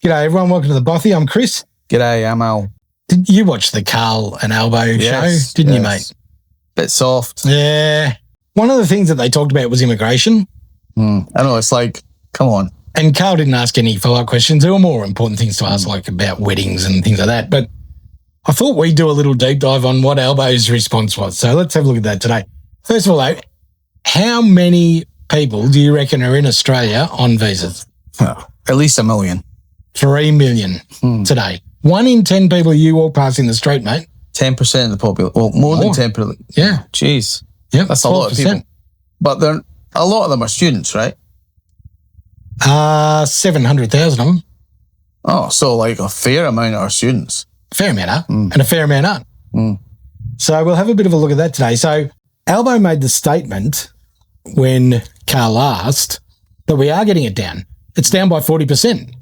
G'day, everyone. Welcome to the Bothy. I'm Chris. G'day, I'm Al. Did you watch the Carl and Albo show? Didn't you, mate? Bit soft. Yeah. One of the things that they talked about was immigration. I know, it's like, come on. And Carl didn't ask any follow-up questions. There were more important things to ask, like about weddings and things like that. But I thought we'd do a little deep dive on what Albo's response was. So let's have a look at that today. First of all, though, how many people do you reckon are in Australia on visas? Well, at least 1 million. 3 million today. 1 in 10 people you walk past in the street, mate. 10% of the population. Well, more than 10%. Yeah. Jeez. Yeah, that's a lot of people. But a lot of them are students, right? 700,000 of them. Oh, so like a fair amount are students. Fair amount are, and a fair amount aren't. So we'll have a bit of a look at that today. So Albo made the statement when Carl asked that we are getting it down. It's down by 40%.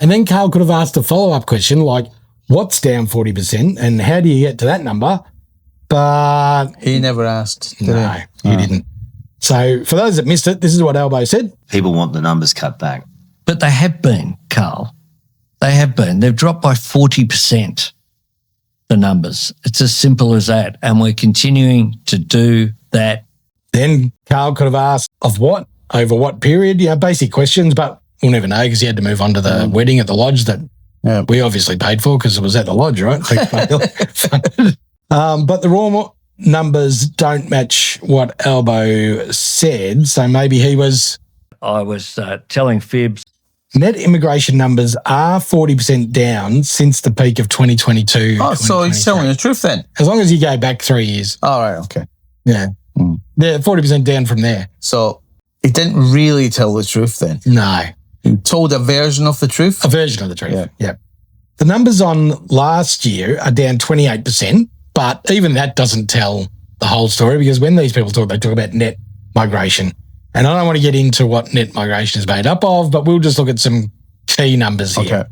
And then Carl could have asked a follow-up question like, what's down 40% and how do you get to that number? But he never asked. He didn't. So for those that missed it, this is what Albo said. People want the numbers cut back. But they have been, Carl. They have been. They've dropped by 40%, the numbers. It's as simple as that. And we're continuing to do that. Then Carl could have asked of what, over what period, basic questions, but we'll never know because he had to move on to the wedding at the lodge that we obviously paid for because it was at the lodge, right? But the raw numbers don't match what Albo said, so maybe he was... I was telling fibs. Net immigration numbers are 40% down since the peak of 2022. Oh, so he's telling the truth then? As long as you go back 3 years. All right, okay. Yeah. They're 40% down from there. So he didn't really tell the truth then? No. He told a version of the truth? A version of the truth, yeah. The numbers on last year are down 28%, but even that doesn't tell the whole story because when these people talk, they talk about net migration. And I don't want to get into what net migration is made up of, but we'll just look at some key numbers here. Okay.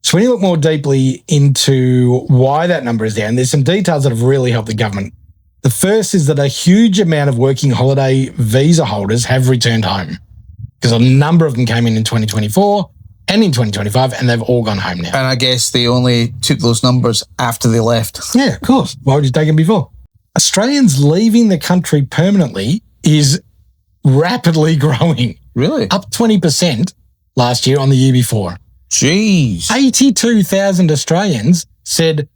So when you look more deeply into why that number is down, there's some details that have really helped the government. The first is that a huge amount of working holiday visa holders have returned home because a number of them came in 2024 and in 2025 and they've all gone home now. And I guess they only took those numbers after they left. Yeah, of course. Why would you take them before? Australians leaving the country permanently is rapidly growing. Really? Up 20% last year on the year before. Jeez. 82,000 Australians said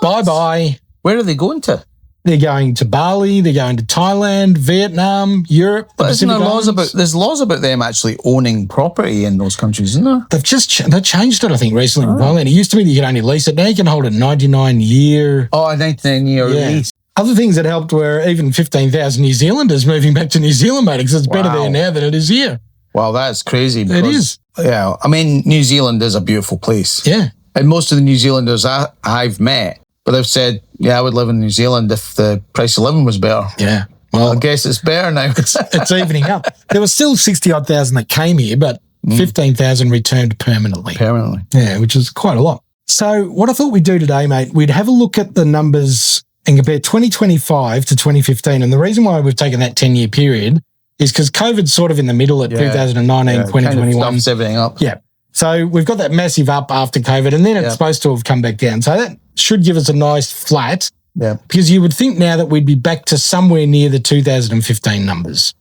bye-bye. Where are they going to? They're going to Bali, they're going to Thailand, Vietnam, Europe. But isn't there there's laws about them actually owning property in those countries, isn't there? They've they changed it, I think, recently in Thailand. It used to be that you could only lease it. Now you can hold a 99-year. Oh, a 99-year lease. Other things that helped were even 15,000 New Zealanders moving back to New Zealand, mate, because it's better there now than it is here. Wow, that's crazy. It is. Yeah, I mean, New Zealand is a beautiful place. Yeah. And most of the New Zealanders I've met, but they've said, yeah, I would live in New Zealand if the price of living was better. Yeah. Well, I guess it's better now. It's evening up. There were still 60-odd thousand that came here, but 15,000 returned permanently. Yeah, which is quite a lot. So what I thought we'd do today, mate, we'd have a look at the numbers and compare 2025 to 2015. And the reason why we've taken that 10-year period is because COVID's sort of in the middle at 2019, 2021. Kind of everything up. Yeah. So we've got that massive up after COVID and then it's supposed to have come back down. So that should give us a nice flat because you would think now that we'd be back to somewhere near the 2015 numbers.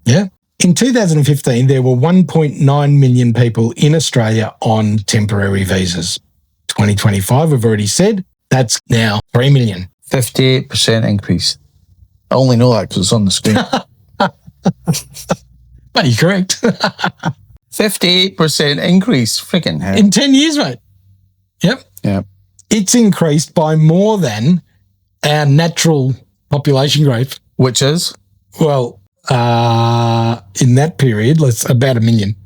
Yeah. In 2015, there were 1.9 million people in Australia on temporary visas. 2025, we've already said, that's now 3 million. 58% increase. I only know that because it's on the screen. But you're correct. 58% increase. Freaking hell. In 10 years, mate. Yep. Yeah. It's increased by more than our natural population growth. Which is? Well, in that period, about 1 million.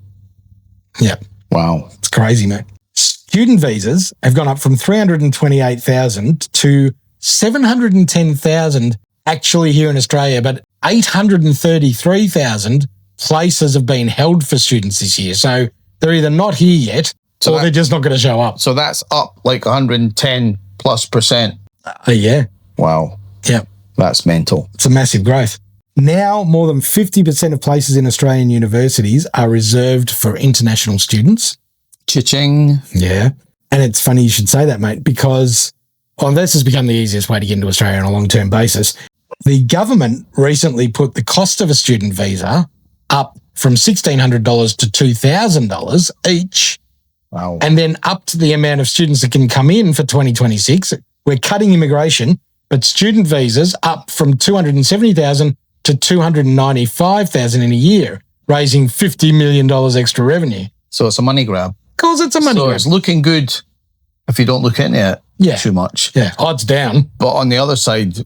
Yep. Wow. It's crazy, mate. Student visas have gone up from 328,000 to 710,000 actually here in Australia, but 833,000 places have been held for students this year. So they're either not here yet or they're just not going to show up. So that's up like 110+%. Yeah. Wow. Yeah. That's mental. It's a massive growth. Now, more than 50% of places in Australian universities are reserved for international students. Cha-ching. Yeah. And it's funny you should say that, mate, because this has become the easiest way to get into Australia on a long-term basis. The government recently put the cost of a student visa up from $1,600 to $2,000 each. Wow. And then up to the amount of students that can come in for 2026. We're cutting immigration, but student visas up from 270,000 to 295,000 in a year, raising $50 million extra revenue. So it's a money grab. Of course, it's a money grab. It's looking good if you don't look into it too much. Yeah, odds down. But on the other side,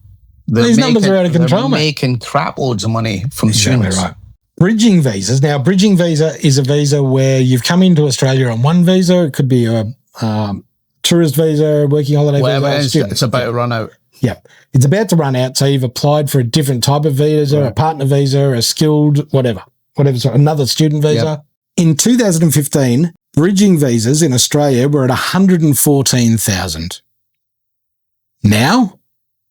these numbers are out of control, they're mate. making crap loads of money from Exactly students. right. Bridging visas. Now, bridging visa is a visa where you've come into Australia on one visa. It could be a tourist visa, working holiday visa. It's about to run out. Yeah. It's about to run out. So you've applied for a different type of visa, a partner visa, a skilled, whatever, so another student visa. Yep. In 2015, bridging visas in Australia were at 114,000. Now,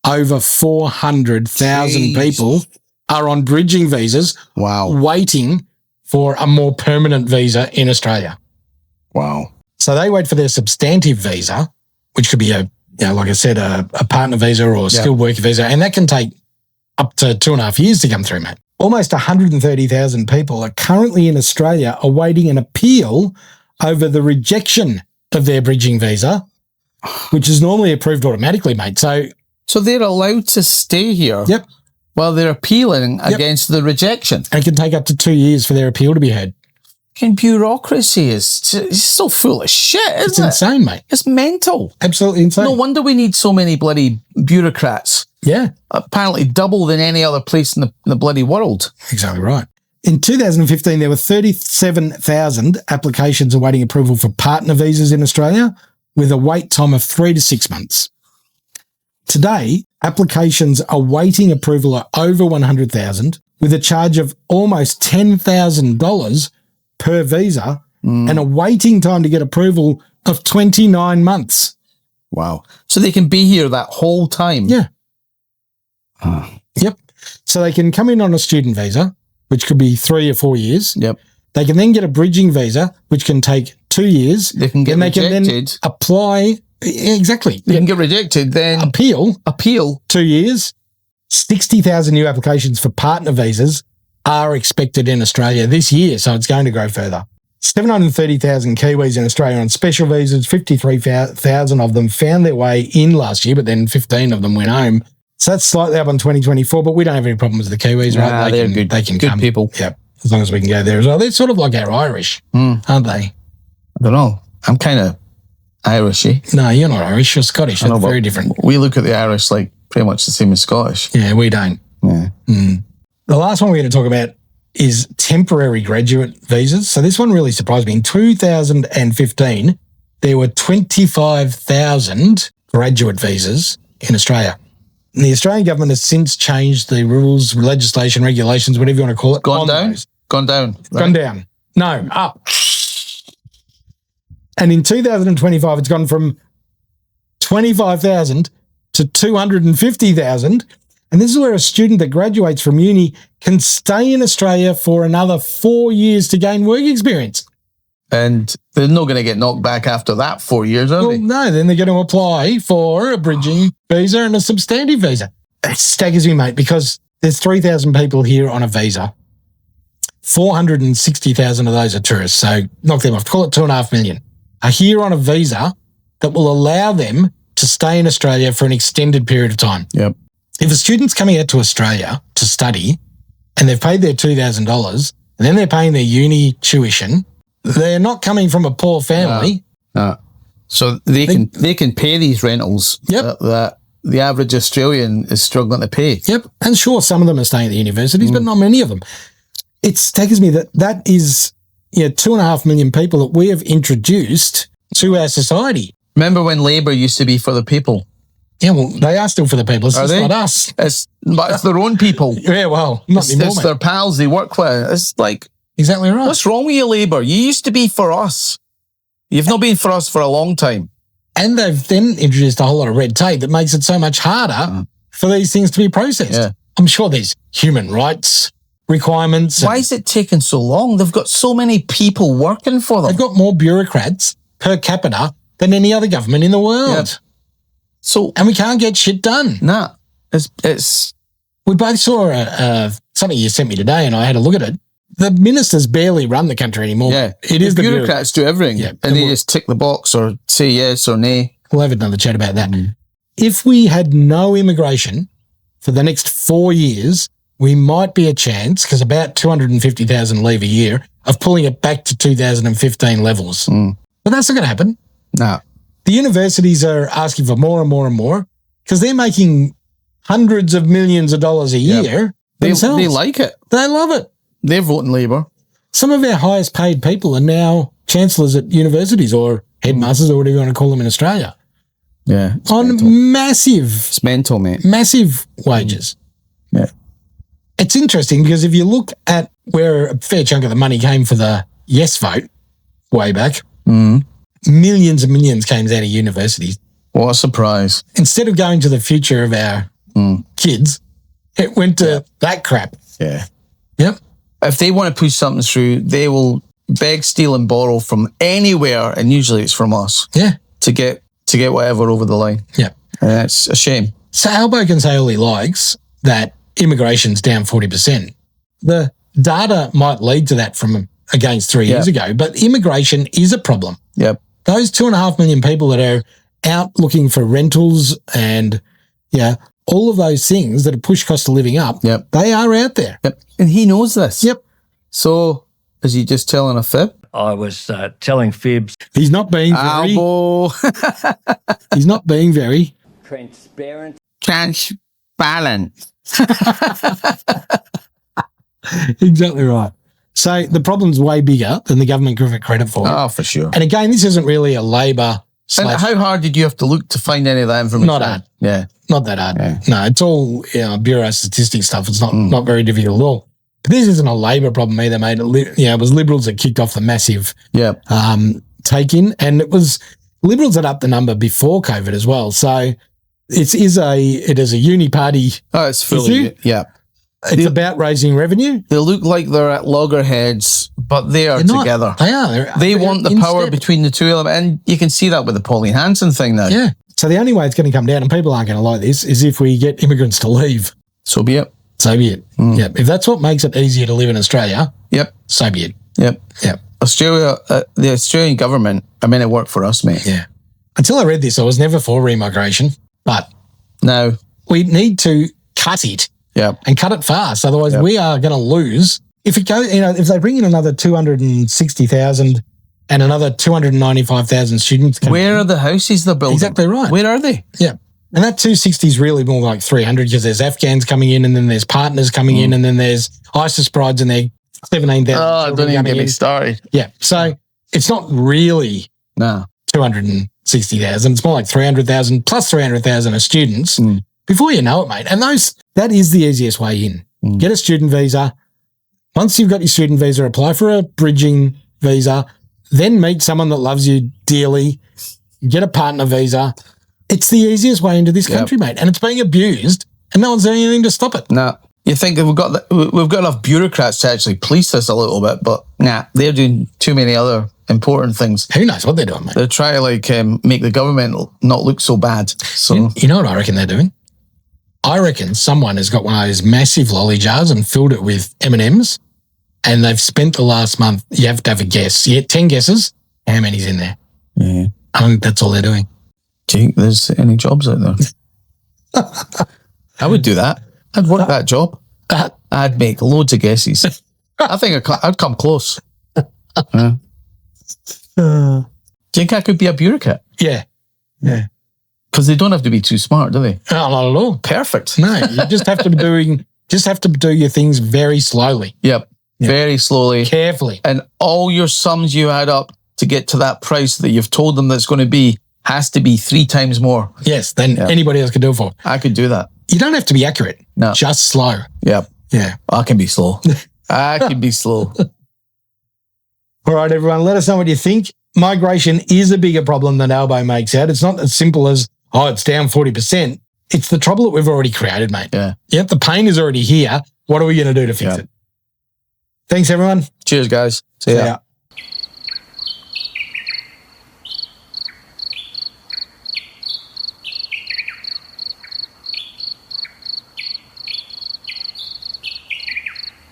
over 400,000 people are on bridging visas waiting for a more permanent visa in Australia. Wow. So they wait for their substantive visa, which could be like I said, a partner visa or a skilled worker visa, and that can take up to 2.5 years to come through, mate. Almost 130,000 people are currently in Australia awaiting an appeal over the rejection of their bridging visa, which is normally approved automatically, mate. So they're allowed to stay here while they're appealing against the rejection. And it can take up to 2 years for their appeal to be heard. And bureaucracy is so full of shit, isn't it? It's insane, mate. It's mental. Absolutely insane. No wonder we need so many bloody bureaucrats. Yeah. Apparently double than any other place in the bloody world. Exactly right. In 2015, there were 37,000 applications awaiting approval for partner visas in Australia, with a wait time of 3 to 6 months. Today, applications awaiting approval are over 100,000, with a charge of almost $10,000 per visa and a waiting time to get approval of 29 months. Wow. So they can be here that whole time? Yeah. Yep. So they can come in on a student visa, which could be 3 or 4 years. Yep. They can then get a bridging visa, which can take 2 years. They can get rejected. Can then apply. Exactly. They can get rejected, then appeal. 2 years. 60,000 new applications for partner visas are expected in Australia this year, so it's going to grow further. 730,000 Kiwis in Australia on special visas, 53,000 of them found their way in last year, but then 15 of them went home. So that's slightly up on 2024, but we don't have any problems with the Kiwis, right? They're good. They can good come. People. Yeah, as long as we can go there as well. They're sort of like our Irish, aren't they? I don't know. I'm kind of Irishy. No, you're not Irish. You're Scottish. It's very different. We look at the Irish like pretty much the same as Scottish. Yeah, we don't. Yeah. The last one we're going to talk about is temporary graduate visas. So this one really surprised me. In 2015, there were 25,000 graduate visas in Australia. And the Australian government has since changed the rules, legislation, regulations, whatever you want to call it. Gone down? Gone down. Right? Gone down. No, up. And in 2025, it's gone from 25,000 to 250,000. And this is where a student that graduates from uni can stay in Australia for another 4 years to gain work experience. And they're not going to get knocked back after that 4 years, are they? No, then they're going to apply for a bridging visa and a substantive visa. It staggers me, mate, because there's 3,000 people here on a visa. 460,000 of those are tourists. So knock them off. Call it 2.5 million. Are here on a visa that will allow them to stay in Australia for an extended period of time. Yep. If a student's coming out to Australia to study and they've paid their $2,000 and then they're paying their uni tuition, they're not coming from a poor family. No. So they can pay these rentals that the average Australian is struggling to pay. Yep. And sure, some of them are staying at the universities, but not many of them. It staggers me that is 2.5 million people that we have introduced to our society. Remember when Labour used to be for the people? Yeah, well, they are still for the people. It's just not us. It's their own people. Yeah, well, not anymore, It's their pals they work with. It's like... Exactly right. What's wrong with you, Labour? You used to be for us. You've not been for us for a long time. And they've then introduced a whole lot of red tape that makes it so much harder for these things to be processed. Yeah. I'm sure there's human rights requirements. Why is it taking so long? They've got so many people working for them. They've got more bureaucrats per capita than any other government in the world. Yep. So, and we can't get shit done. Nah. It's. We both saw something you sent me today, and I had a look at it. The ministers barely run the country anymore. Yeah. It is the bureaucrats do everything. Yeah. And they just tick the box or say yes or nay. We'll have another chat about that. If we had no immigration for the next 4 years, we might be a chance, because about 250,000 leave a year, of pulling it back to 2015 levels. But that's not going to happen. No. The universities are asking for more and more and more because they're making hundreds of millions of dollars a year themselves. They like it. They love it. They're voting Labour. Some of our highest paid people are now chancellors at universities or headmasters or whatever you want to call them in Australia. Yeah. On massive, It's mental, mate. massive wages. Yeah. It's interesting because if you look at where a fair chunk of the money came for the yes vote way back, millions and millions came out of universities. What a surprise. Instead of going to the future of our kids, it went to that crap. Yeah. Yep. If they want to push something through, they will beg, steal and borrow from anywhere, and usually it's from us, Yeah. to get whatever over the line. Yeah. And it's a shame. So Albo can say all he likes that immigration's down 40%. The data might lead to that from against 3 years ago, but immigration is a problem. Yep. Those 2.5 million people that are out looking for rentals and all of those things that have pushed cost of living up, they are out there. Yep. And he knows this. Yep. So is he just telling a fib? I was telling fibs. He's not being very... Albo. He's not being very... Transparent. Transparent. Exactly right. So the problem's way bigger than the government give it credit for. Oh, for sure. And again, this isn't really a Labor... And how hard did you have to look to find any of that information? Not hard. Yeah. Not that hard. Yeah. No, it's all Bureau of Statistics stuff. It's not very difficult at all. But this isn't a Labor problem either, mate. It was Liberals that kicked off the massive take-in, and it was Liberals that upped the number before COVID as well. So it is a uni-party it's fully, issue. yeah. It's about raising revenue. They look like they're at loggerheads, but they are together. They are. They want the power step. between the two of them, and you can see that with the Pauline Hanson thing now. Yeah. So the only way it's going to come down, and people aren't going to like this, is if we get immigrants to leave. So be it. So be it. Yep. If that's what makes it easier to live in Australia, so be it. Yep. Yep. Australia, the Australian government, it worked for us, mate. Yeah. Until I read this, I was never for remigration, but now we need to cut it and cut it fast. Otherwise, we are going to lose. If it goes, if they bring in another 260,000 and another 295,000 students. Where are the houses they're building? Exactly right. Where are they? Yeah. And that 260 is really more like 300 because there's Afghans coming in and then there's partners coming in and then there's ISIS brides and they're 17,000. Oh, don't even get me started. Yeah. So it's not really 260,000. It's more like 300,000 plus 300,000 are students before you know it, mate. And that is the easiest way in. Get a student visa. Once you've got your student visa, apply for a bridging visa, then meet someone that loves you dearly, get a partner visa. It's the easiest way into this country, mate. And it's being abused and no one's doing anything to stop it. No. You think we've got enough bureaucrats to actually police this a little bit, but they're doing too many other important things. Who knows what they're doing, mate? They're trying to make the government not look so bad. So you know what I reckon they're doing? I reckon someone has got one of those massive lolly jars and filled it with M&Ms and they've spent the last month, you have to have a guess. You get 10 guesses, how many's in there? Yeah. I think that's all they're doing. Do you think there's any jobs out there? I would do that. I'd work that job. I'd make loads of guesses. I think I'd come close. Do you think I could be a bureaucrat? Yeah. Yeah. Because they don't have to be too smart, do they? No, not at all. Perfect. No, you just have to do your things very slowly. Yep. Very slowly. Carefully. And all your sums you add up to get to that price that you've told them that's going to be has to be 3 times more. Yes, than anybody else could do it for. I could do that. You don't have to be accurate. No. Just slow. Yep. Yeah. I can be slow. I can be slow. All right, everyone, let us know what you think. Migration is a bigger problem than Albo makes out. It's not as simple as, it's down 40%. It's the trouble that we've already created, mate. Yeah. Yep, the pain is already here. What are we going to do to fix it? Thanks, everyone. Cheers, guys. See ya.